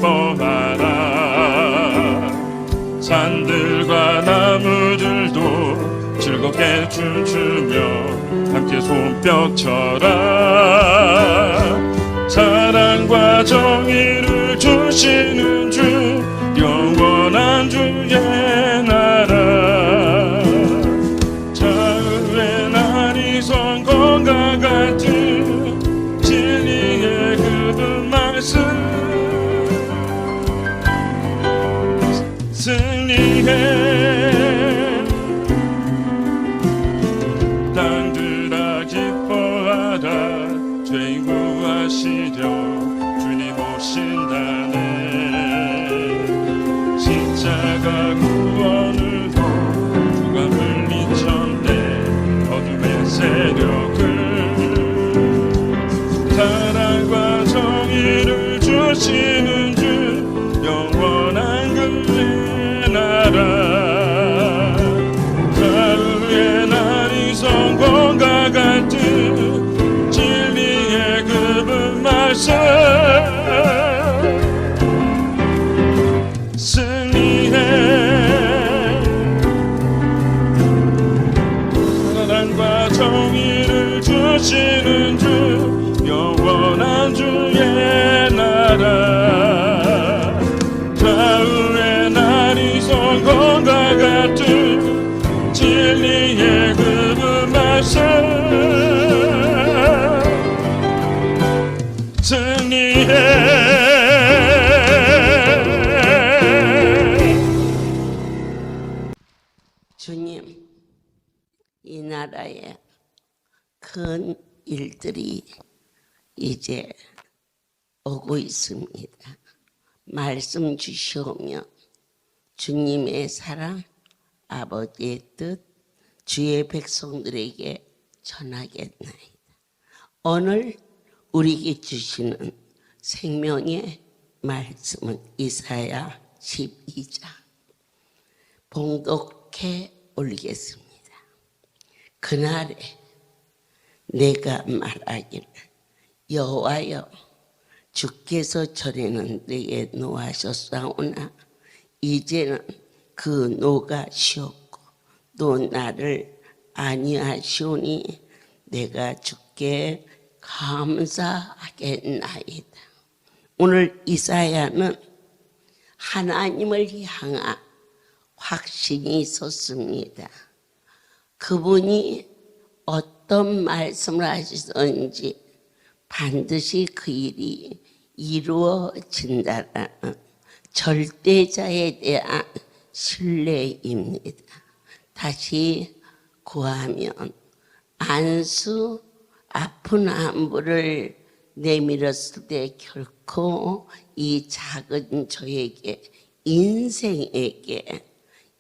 기뻐하라. 산들과 나무들도 즐겁게 춤추며 함께 손뼉 쳐라. 사랑과 정의를 주시는 주, 영원한 주의 나라. 자유의 날이 성공과 같은 진리의 그 말씀, 승리해. 땅들아 기뻐하라. 죄 구하시려 주님 오신다네. 십자가 구원으로 누가 물리쳤네 어둠의 세력을. 사랑과 정의를 주시는 주, 영원한 그의 나라. 자유의 날이 성공과 같은 진리의 그 말씀, 승리해. 사랑과 정의를 주시는 주, 영원한 주의 나라. 자유의 날이 성공과 같은 진리의 그 말씀, 승리해. 주님, 이 나라에 큰 일들이 이제 오고 있습니다. 말씀 주시오며 주님의 사랑, 아버지의 뜻, 주의 백성들에게 전하겠나이다. 오늘 우리에게 주시는 생명의 말씀은 이사야 12장 봉독해 올리겠습니다. 그날에 내가 말하기를, 여호와여, 주께서 전에는 내게 노하셨사오나 이제는 그 노가 쉬었고 또 나를 아니하시오니 내가 주께 감사하겠나이다. 오늘 이사야는 하나님을 향한 확신이 있었습니다. 그분이 어떤 말씀을 하시든지 반드시 그 일이 이루어진다는 절대자에 대한 신뢰입니다. 다시 구하면 안수 아픈 안부를 내밀었을 때 결코 이 작은 저에게, 인생에게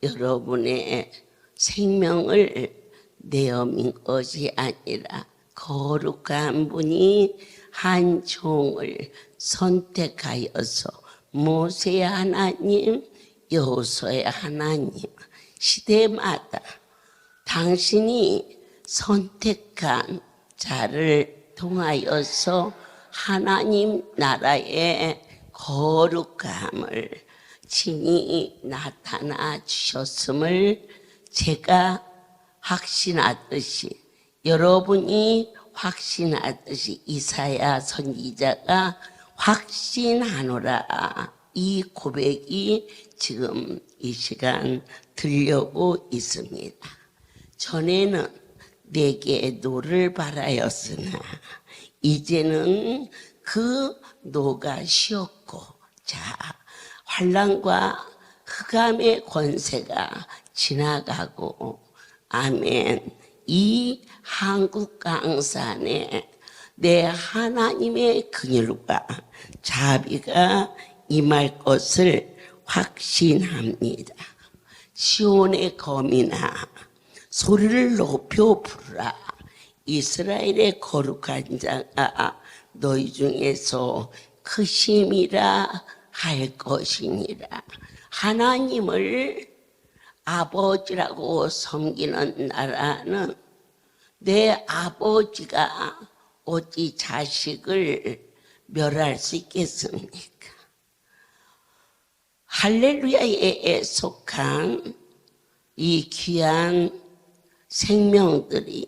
여러분의 생명을 내어민 것이 아니라 거룩한 분이 한 종을 선택하여서 모세의 하나님, 여호수아의 하나님, 시대마다 당신이 선택한 자를 통하여서 하나님 나라의 거룩함을 친히 나타나 주셨음을 제가 확신하듯이, 여러분이 확신하듯이 이사야 선지자가 확신하노라. 이 고백이 지금 이 시간 들려오고 있습니다. 전에는 내게 노를 바라였으나 이제는 그 노가 쉬었고, 자, 환난과 흑암의 권세가 지나가고, 아멘. 이 한국 강산에 내 하나님의 긍휼과 자비가 임할 것을 확신합니다. 시온의 거민아, 소리를 높여 부르라. 이스라엘의 거룩한 자가 너희 중에서 크심이라 할 것이니라. 하나님을 아버지라고 섬기는 나라는 내 아버지가 어찌 자식을 멸할 수 있겠습니까? 할렐루야에 속한 이 귀한 생명들이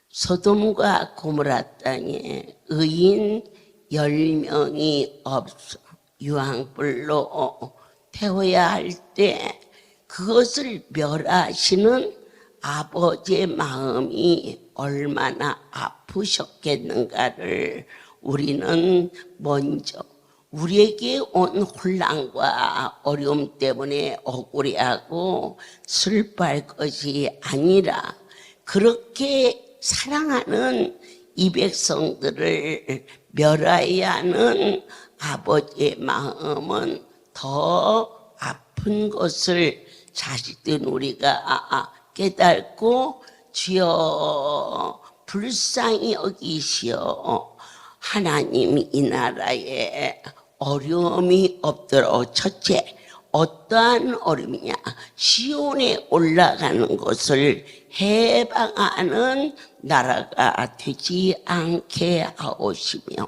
소돔과 고모라 땅에 의인 10명이 없어 유황불로 태워야 할 때 그것을 멸하시는 아버지의 마음이 얼마나 아프셨겠는가를 우리는 먼저 우리에게 온 혼란과 어려움 때문에 억울해하고 슬퍼할 것이 아니라 그렇게 사랑하는 이 백성들을 멸하여야 하는 아버지의 마음은 더 아픈 것을 자식된 우리가 깨닫고 주여 불쌍히 여기시어 하나님 이 나라에 어려움이 없도록 첫째 어떠한 어려움이냐 시온에 올라가는 것을 해방하는 나라가 되지 않게 하옵시며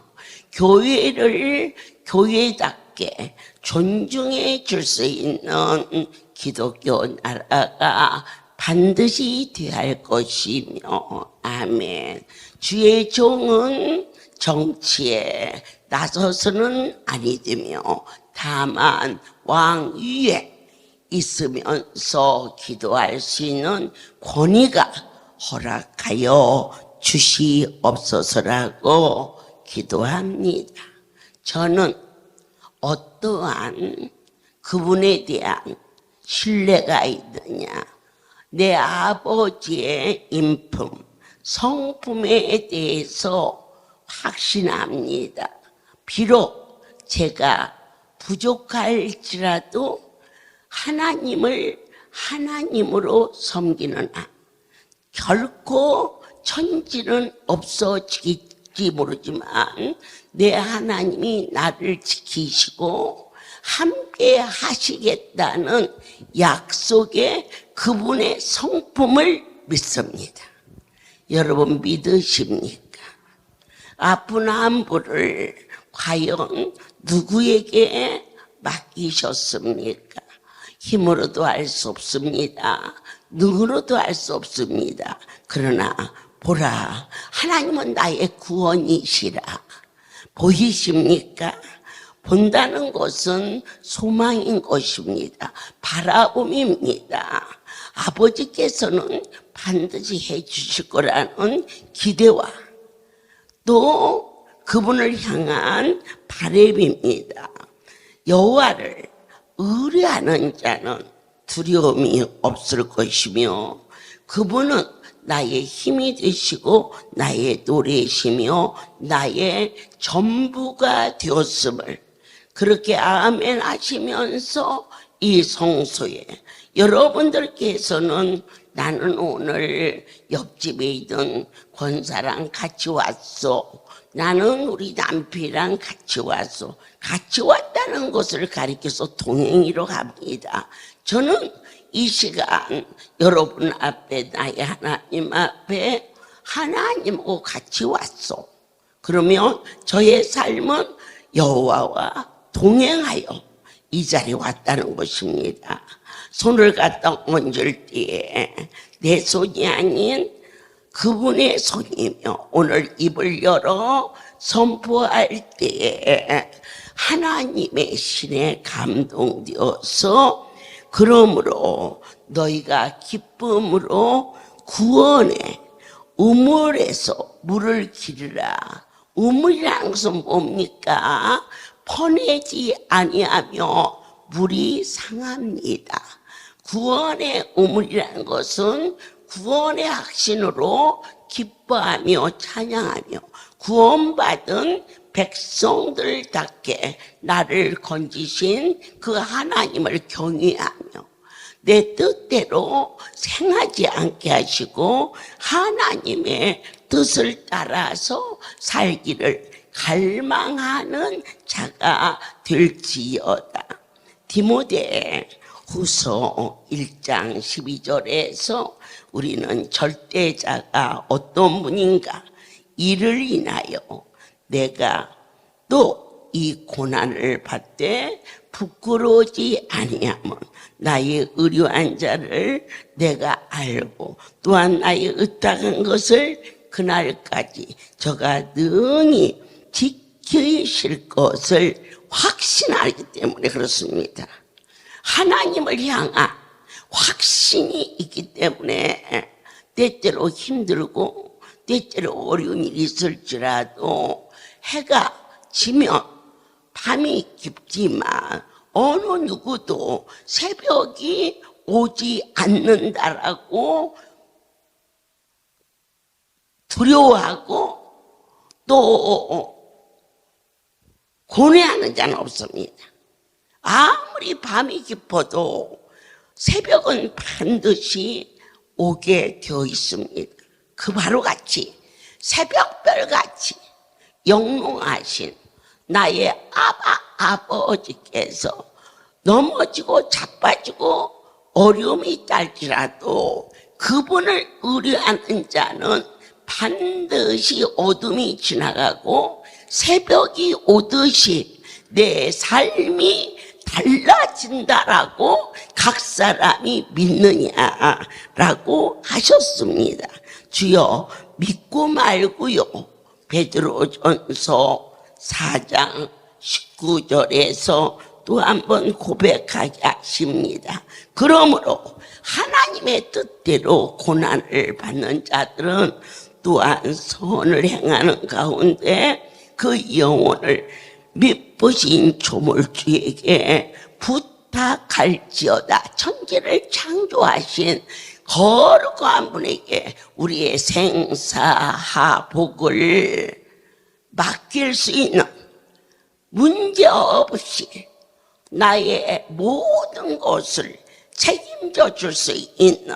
교회를 교회답게 존중해 줄 수 있는 기독교 나라가 반드시 되어야 할 것이며 아멘. 주의 종은 정치에 나서서는 아니 되며 다만 왕 위에 있으면서 기도할 수 있는 권위가 허락하여 주시옵소서라고 기도합니다. 저는 어떠한 그분에 대한 신뢰가 있느냐 내 아버지의 인품 성품에 대해서 확신합니다. 비록 제가 부족할지라도 하나님을 하나님으로 섬기는 한 결코 천지는 없어지겠지 모르지만 내 하나님이 나를 지키시고 함께 하시겠다는 약속의 그분의 성품을 믿습니다. 여러분 믿으십니까? 아픈 안부를 과연 누구에게 맡기셨습니까? 힘으로도 할 수 없습니다. 눈으로도 할 수 없습니다. 그러나 보라, 하나님은 나의 구원이시라. 보이십니까? 본다는 것은 소망인 것입니다. 바라봄입니다. 아버지께서는 반드시 해주실 거라는 기대와 또 그분을 향한 바람입니다. 여호와를 의뢰하는 자는 두려움이 없을 것이며 그분은 나의 힘이 되시고 나의 노래시며 나의 전부가 되었음을 그렇게 아멘 하시면서 이 성소에 여러분들께서는 나는 오늘 옆집에 있던 권사랑 같이 왔어. 나는 우리 남편이랑 같이 왔어. 같이 왔다는 것을 가리켜서 동행이라고 합니다. 저는 이 시간 여러분 앞에 나의 하나님 앞에 하나님하고 같이 왔어. 그러면 저의 삶은 여호와와 동행하여 이 자리에 왔다는 것입니다. 손을 갖다 얹을 때에 내 손이 아닌 그분의 손이며 오늘 입을 열어 선포할 때에 하나님의 신에 감동되어서 그러므로 너희가 기쁨으로 구원의 우물에서 물을 기르라. 우물이라는 것은 뭡니까? 퍼내지 아니하며 물이 상합니다. 구원의 우물이라는 것은 구원의 확신으로 기뻐하며 찬양하며 구원받은 백성들답게 나를 건지신 그 하나님을 경외하며 내 뜻대로 생하지 않게 하시고 하나님의 뜻을 따라서 살기를 갈망하는 자가 될지어다. 디모데 후서 1장 12절에서 우리는 절대자가 어떤 분인가 이를 인하여 내가 또 이 고난을 받되 부끄러우지 아니하면 나의 의료한 자를 내가 알고 또한 나의 의탁한 것을 그날까지 저가 능히 지키실 것을 확신하기 때문에 그렇습니다. 하나님을 향한 확신이 있기 때문에 때때로 힘들고 때때로 어려운 일이 있을지라도 해가 지면 밤이 깊지만 어느 누구도 새벽이 오지 않는다라고 두려워하고 또 고뇌하는 자는 없습니다. 아무리 밤이 깊어도 새벽은 반드시 오게 되어 있습니다. 그 바로 같이 새벽별같이 영롱하신 나의 아버지께서 넘어지고 자빠지고 어려움이 있달지라도 그분을 의뢰하는 자는 반드시 어둠이 지나가고 새벽이 오듯이 내 삶이 달라진다라고 각 사람이 믿느냐라고 하셨습니다. 주여 믿고 말고요. 베드로전서 4장 19절에서 또 한 번 고백하게 하십니다. 그러므로 하나님의 뜻대로 고난을 받는 자들은 또한 선을 행하는 가운데 그 영혼을 미쁘신 조물주에게 부탁할지어다. 천지를 창조하신 거룩한 분에게 우리의 생사하복을 맡길 수 있는 문제없이 나의 모든 것을 책임져 줄 수 있는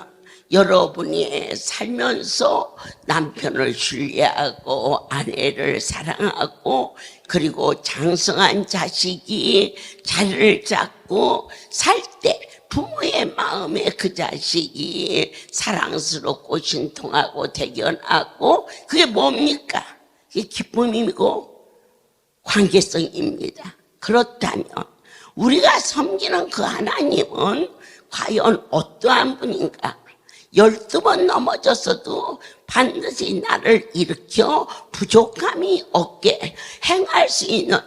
여러분이 살면서 남편을 신뢰하고 아내를 사랑하고 그리고 장성한 자식이 자리를 잡고 살 때 부모의 마음에 그 자식이 사랑스럽고 신통하고 대견하고 그게 뭡니까? 그게 기쁨이고 관계성입니다. 그렇다면 우리가 섬기는 그 하나님은 과연 어떠한 분인가? 12번 넘어졌어도 반드시 나를 일으켜 부족함이 없게 행할 수 있는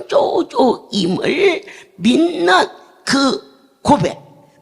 창조주임을 믿는 그 고백,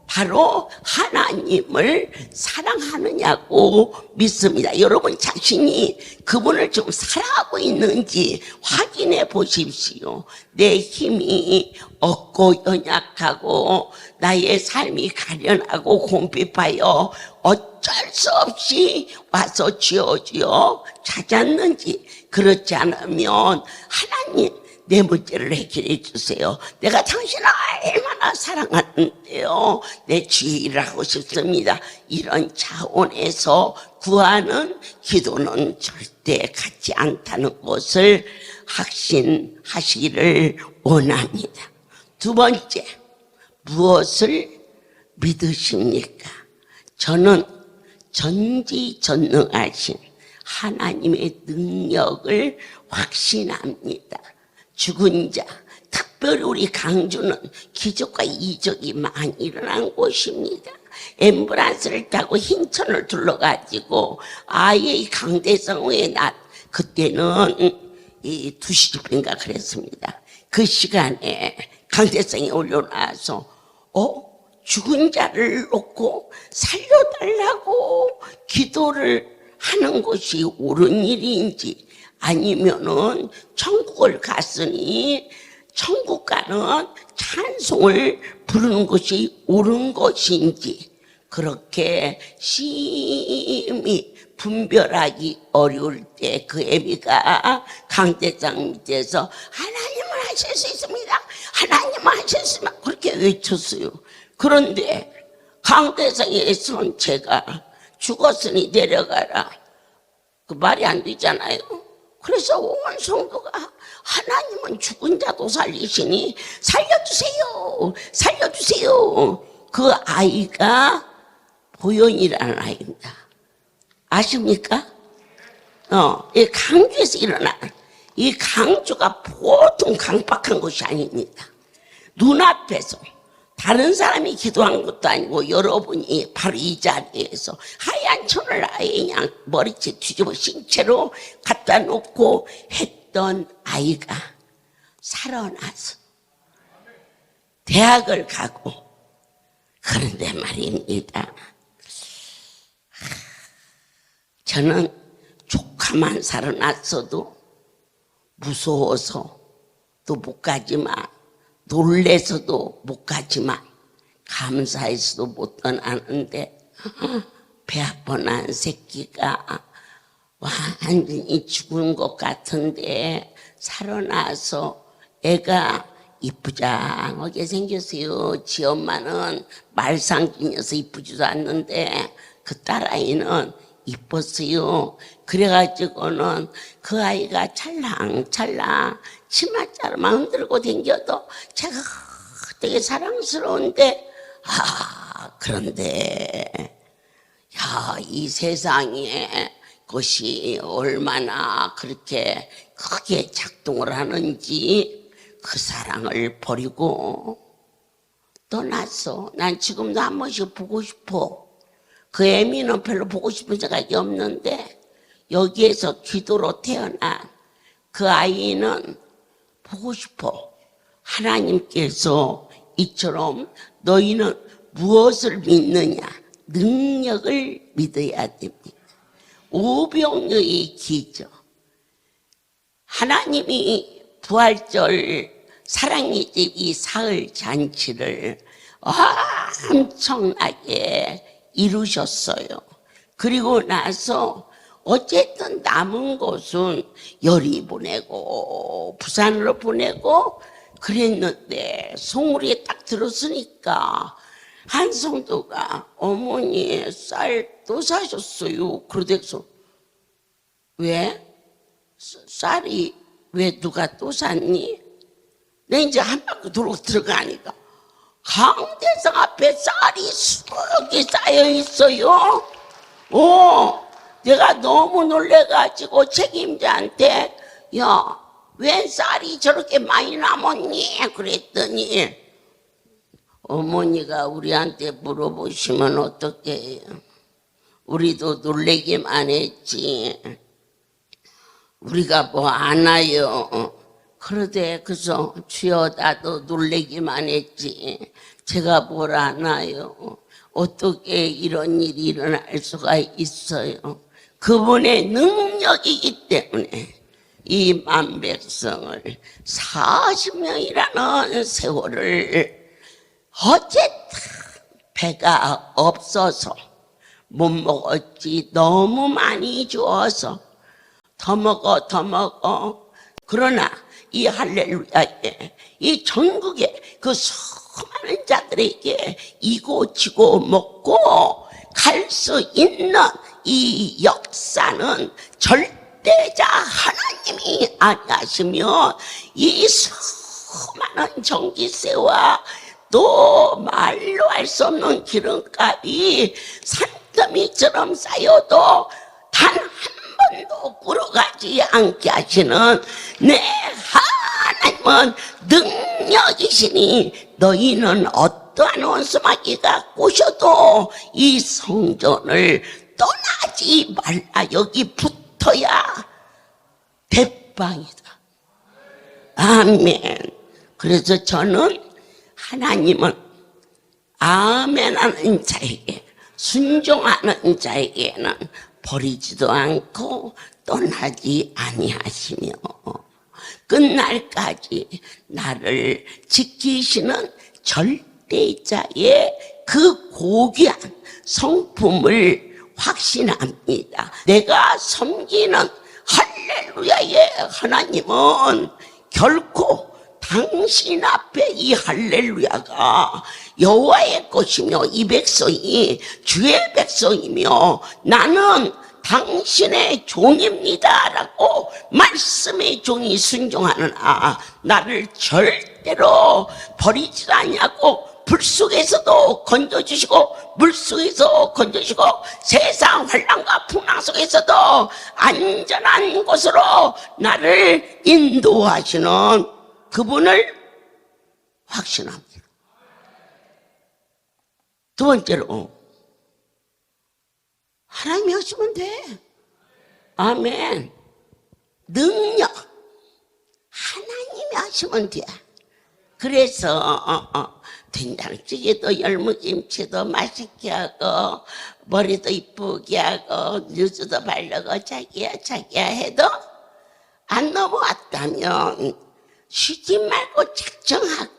바로 하나님을 사랑하느냐고 믿습니다. 여러분 자신이 그분을 좀 사랑하고 있는지 확인해 보십시오. 내 힘이 없고 연약하고 나의 삶이 가련하고 궁핍하여 어쩔 수 없이 와서 쥐어쥐어 찾았는지, 그렇지 않으면 하나님 내 문제를 해결해 주세요. 내가 당신을 얼마나 사랑하는데요. 내 주의를 하고 싶습니다. 이런 차원에서 구하는 기도는 절대 같지 않다는 것을 확신하시기를 원합니다. 두 번째, 무엇을 믿으십니까? 저는 전지전능하신 하나님의 능력을 확신합니다. 죽은 자, 특별히 우리 강주는 기적과 이적이 많이 일어난 곳입니다. 앰뷸런스를 타고 흰천을 둘러가지고 아예 강대성의 낮, 그때는 이 2시 집인가 그랬습니다. 그 시간에 강대성이 올려놔서 죽은 자를 놓고 살려달라고 기도를 하는 것이 옳은 일인지, 아니면은 천국을 갔으니 천국 가는 찬송을 부르는 것이 옳은 것인지, 그렇게 심히 분별하기 어려울 때 그 애비가 강대상 밑에서 하나님은 하실 수 있습니다, 하나님은 하실 수 있습니다, 그렇게 외쳤어요. 그런데 강대상의 선체가 죽었으니 내려가라, 그 말이 안 되잖아요. 그래서 온 성도가 하나님은 죽은 자도 살리시니 살려주세요, 살려주세요. 그 아이가 보현이라는 아이입니다. 아십니까? 이 강주에서 일어난 이 강주가 보통 강박한 것이 아닙니다. 눈앞에서 다른 사람이 기도한 것도 아니고 여러분이 바로 이 자리에서 하얀 천을 아예 그냥 머리채 뒤집어 신 채로 갖다 놓고 했던 아이가 살아나서 대학을 가고, 그런데 말입니다, 저는 조카만 살아났어도 무서워서 또 못 가지만, 놀래서도 못 가지만, 감사해서도 못 떠나는데, 배 아파 난 새끼가 완전히 죽은 것 같은데 살아나서 애가 이쁘장하게 생겼어요. 지 엄마는 말상중이어서 이쁘지도 않는데 그 딸아이는 이뻤어요. 그래가지고는 그 아이가 찰랑찰랑 치맛자루만 흔들고 댕겨도 제가 되게 사랑스러운데, 그런데 이 세상에 것이 얼마나 그렇게 크게 작동을 하는지 그 사랑을 버리고 떠났어. 난 지금도 한 번씩 보고 싶어. 그 애미는 별로 보고 싶은 생각이 없는데 여기에서 기도로 태어난 그 아이는 보고 싶어. 하나님께서 이처럼 너희는 무엇을 믿느냐? 능력을 믿어야 됩니다. 오병이어의 기적. 하나님이 부활절 사랑의 집 이 사흘 잔치를 엄청나게 이루셨어요. 그리고 나서 어쨌든 남은 곳은 열이 보내고 부산으로 보내고 그랬는데 송우리에 딱 들었으니까 한 성도가 어머니 쌀 또 사셨어요. 그러대서 왜? 쌀이 왜 누가 또 샀니? 내 이제 한 바퀴 돌고 들어가니까 강대상 앞에 쌀이 수북이 쌓여 있어요. 내가 너무 놀래가지고 책임자한테 야, 왜 쌀이 저렇게 많이 남았니? 그랬더니 어머니가 우리한테 물어보시면 어떻게 해요? 우리도 놀래기만 했지. 우리가 뭐 아나요? 그러대. 그래서 주여 나도 놀래기만 했지. 제가 뭘 아나요? 어떻게 이런 일이 일어날 수가 있어요? 그분의 능력이기 때문에 이 만백성을 40년이라는 세월을 어쨌든 배가 없어서 못 먹었지. 너무 많이 주어서 더 먹어. 그러나 이 할렐루야에 이 전국의 그 수많은 자들에게 이고지고 먹고 갈 수 있는 이 역사는 절대자 하나님이 아니하시면 이 수많은 전기세와 또 말로 할 수 없는 기름값이 산더미처럼 쌓여도 단 한 번도 굴러가지 않게 하시는 내 하나님은 능력이시니 너희는 어떠한 원수마귀가 꼬셔도 이 성전을 떠나지 말라. 여기 붙어야 대빵이다. 아멘. 그래서 저는 하나님은 아멘하는 자에게, 순종하는 자에게는 버리지도 않고 떠나지 아니하시며 끝날까지 나를 지키시는 절대자의 그 고귀한 성품을 확신합니다. 내가 섬기는 할렐루야의 하나님은 결코 당신 앞에 이 할렐루야가 여호와의 것이며 이 백성이 주의 백성이며 나는 당신의 종입니다 라고 말씀의 종이 순종하는 나를 절대로 버리지 않냐고 불 속에서도 건져주시고 물 속에서 건져주시고 세상 환난과 풍랑 속에서도 안전한 곳으로 나를 인도하시는 그분을 확신합니다. 두 번째로 하나님이 하시면 돼. 아멘. 능력 하나님이 하시면 돼. 그래서 된장찌개도 열무김치도 맛있게 하고 머리도 이쁘게 하고 뉴스도 바르고 자기야 해도 안 넘어왔다면 쉬지 말고 작정하고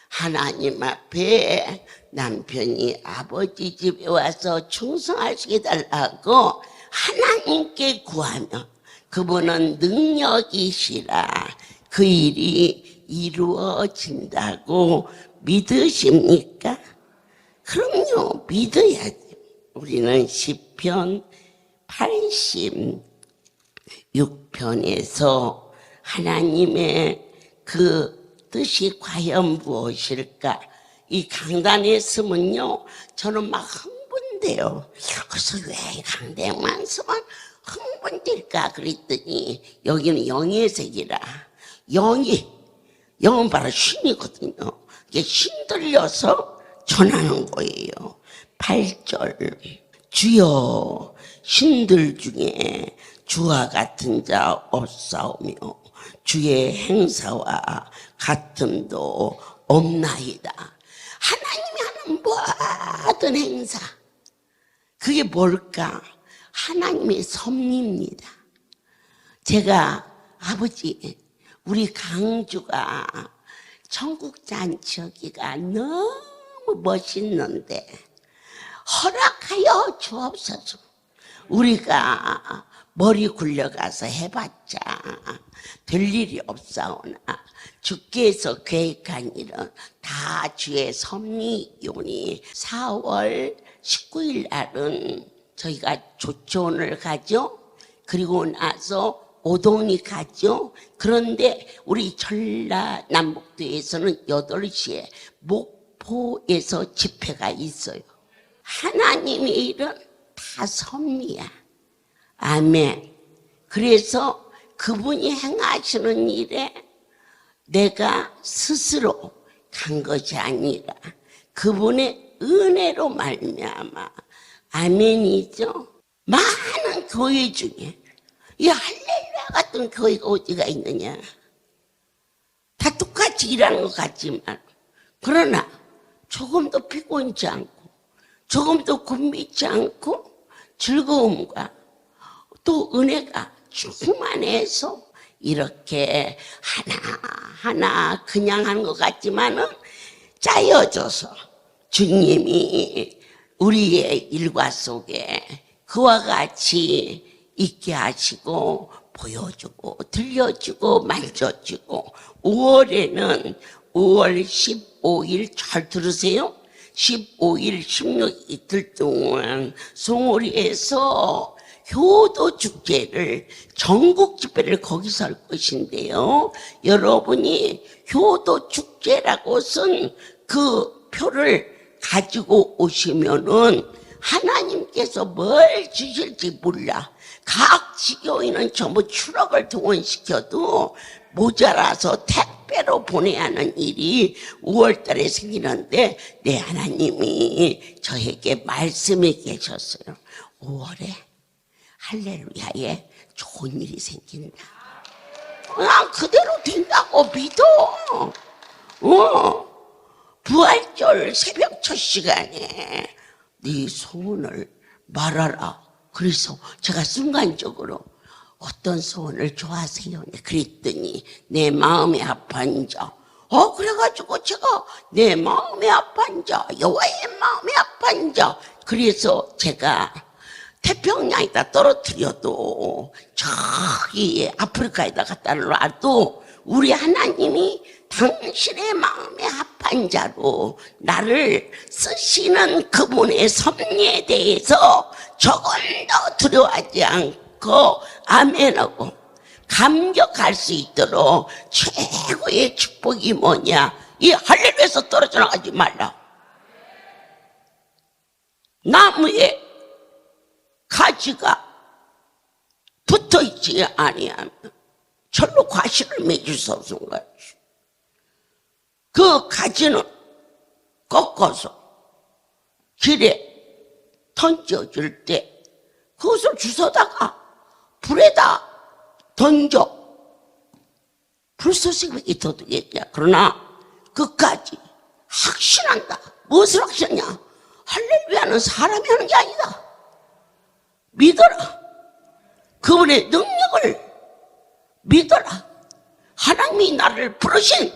하나님 앞에 남편이 아버지 집에 와서 충성하시게 달라고 하나님께 구하면 그분은 능력이시라 그 일이 이루어진다고 믿으십니까? 그럼요, 믿어야죠. 우리는 시편 86편에서 하나님의 그 뜻이 과연 무엇일까? 이 강단에 서면요, 저는 막 흥분돼요. 그래서 왜 강단만 서면 흥분될까? 그랬더니 여기는 영의 세계라. 영은 바로 신이거든요. 이게 신 들려서 전하는 거예요. 8절 주여 신들 중에 주와 같은 자 없사오며 주의 행사와 같음도 없나이다. 하나님이 하는 모든 행사 그게 뭘까? 하나님의 섭리입니다. 제가 아버지 우리 강주가 천국잔치하기가 너무 멋있는데 허락하여 주옵소서. 우리가 머리 굴려가서 해봤자 될 일이 없사오나 주께서 계획한 일은 다 주의 섭리요니 4월 19일 날은 저희가 조촌을 가죠. 그리고 나서 오동이 가죠. 그런데 우리 전라남북도에서는 8시에 목포에서 집회가 있어요. 하나님의 일은 다 섭리야. 아멘. 그래서 그분이 행하시는 일에 내가 스스로 간 것이 아니라 그분의 은혜로 말미암아 아멘이죠. 많은 교회 중에 이 할렐루야 같은 교회가 어디가 있느냐. 다 똑같이 일하는 것 같지만 그러나 조금도 피곤치 않고 조금도 굶이지 않고 즐거움과 또 은혜가 충만해서 이렇게 하나하나 그냥 하는 것 같지만은 짜여져서 주님이 우리의 일과 속에 그와 같이 있게 하시고 보여주고 들려주고 만져주고 5월에는 5월 15일 잘 들으세요. 15일 16 이틀 동안 송오리에서 효도 축제를 전국 집회를 거기서 할 것인데요. 여러분이 효도 축제라고 쓴 그 표를 가지고 오시면은 하나님께서 뭘 주실지 몰라. 각 지교인은 전부 추럭을 동원시켜도 모자라서 택배로 보내야 하는 일이 5월달에 생기는데 내 하나님이 저에게 말씀해 계셨어요. 5월에 할렐루야에 좋은 일이 생긴다. 난 그대로 된다고 믿어. 부활절 새벽 첫 시간에 네 소원을 말하라. 그래서 제가 순간적으로 어떤 소원을 좋아하세요? 그랬더니 내 마음이 아픈 자. 그래가지고 제가 내 마음이 아픈 자, 여호와의 마음이 아픈 자. 그래서 제가 태평양에다 떨어뜨려도 저기 아프리카에다 갖다 놔도 우리 하나님이 당신의 마음의 합한 자로 나를 쓰시는 그분의 섭리에 대해서 조금도 두려워하지 않고 아멘하고 감격할 수 있도록 최고의 축복이 뭐냐? 이 할렐루야에서 떨어져 나가지 말라. 나무에 가지가 붙어있지 아니하면 절로 과실을 맺을 수 없는 것이. 그 가지는 꺾어서 길에 던져줄 때 그것을 주워다가 불에다 던져 불쏘시기 더 되겠냐. 그러나 끝까지 확신한다. 무엇을 확신하냐? 할렐루야는 사람이 하는 게 아니다. 믿어라. 그분의 능력을 믿어라. 하나님이 나를 부르신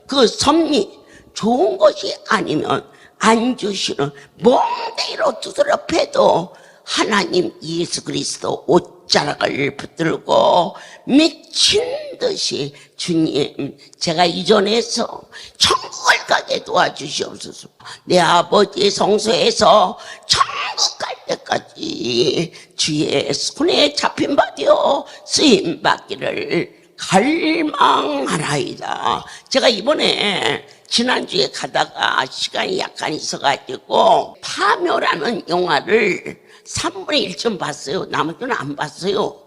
그 섭리 좋은 것이 아니면 안 주시는 멍대기로 두드려 패도 하나님 예수 그리스도 옷자락을 붙들고 미친 듯이 주님, 제가 이전에서 천국을 가게 도와주시옵소서. 내 아버지의 성소에서 천국 갈 때까지 주의 손에 잡힌 바 되어 쓰임 받기를 갈망하나이다. 제가 이번에 지난주에 가다가 시간이 약간 있어가지고 파묘라는 영화를 3분의 1쯤 봤어요. 나머지는 안 봤어요.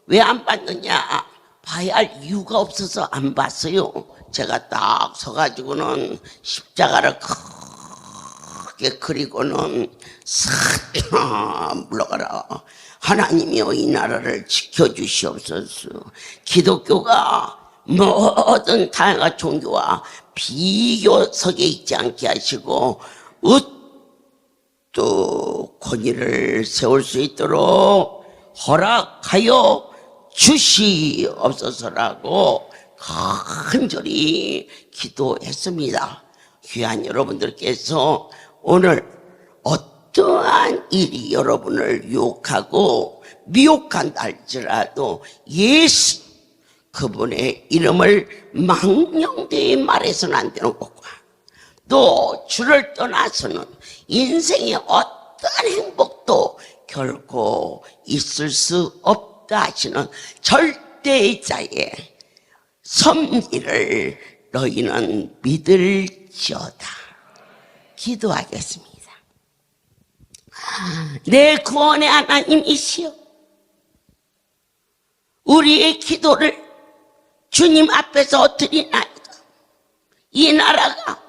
왜 안 봤느냐? 봐야 할 이유가 없어서 안 봤어요. 제가 딱 서가지고는 십자가를 크게 그리고는 싹 물러가라. 하나님이여 이 나라를 지켜주시옵소서. 기독교가 모든 다양한 종교와 비교석에 있지 않게 하시고 또 권위를 세울 수 있도록 허락하여 주시옵소서라고 간절히 기도했습니다. 귀한 여러분들께서 오늘 어떠한 일이 여러분을 유혹하고 미혹한다 할지라도 예수 그분의 이름을 망령되이 말해서는 안 되는 것과 또 주를 떠나서는 인생의 어떠한 행복도 결코 있을 수 없다 하시는 절대자의 섭리를 너희는 믿을지어다. 기도하겠습니다. 내 구원의 하나님이시여, 우리의 기도를 주님 앞에서 드리나이다. 이 나라가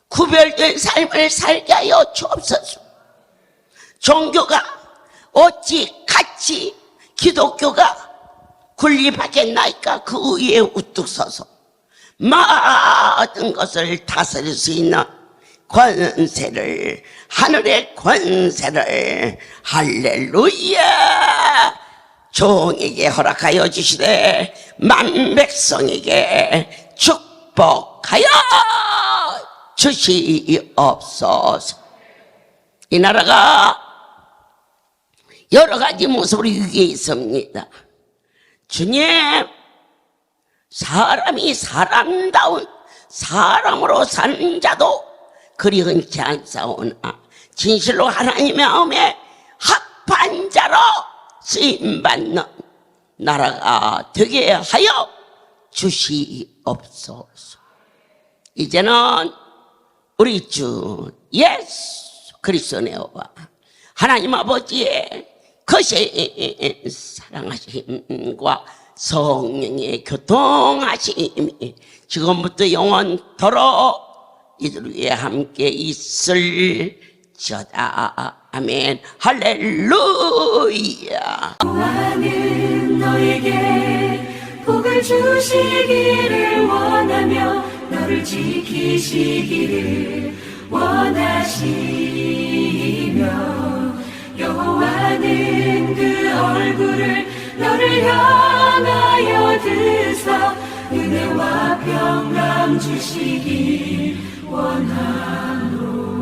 구별된 삶을 살게 하여 주옵소서. 종교가 어찌 같이 기독교가 군립하겠나이까. 그 위에 우뚝 서서 모든 것을 다스릴 수 있는 권세를, 하늘의 권세를 할렐루야 종에게 허락하여 주시되 만백성에게 축복하여 주시옵소서. 이 나라가 여러 가지 모습으로 위기에 있습니다. 주님, 사람이 사람다운 사람으로 사는 자도 그리 흔치 않사오나 진실로 하나님의 마음에 합한 자로 쓰임받는 나라가 되게 하여 주시옵소서. 이제는 우리 주 예수 그리스도와 하나님 아버지의 거신 사랑하심과 성령의 교통하심이 지금부터 영원토록 이들 위에 함께 있을지어다. 아멘. 할렐루야. 하나님 너에게 복을 주시기를 원하며 너를 지키시기를 원하시며 여호와는 그 얼굴을 너를 향하여 드사 은혜와 평강 주시기 원하노라.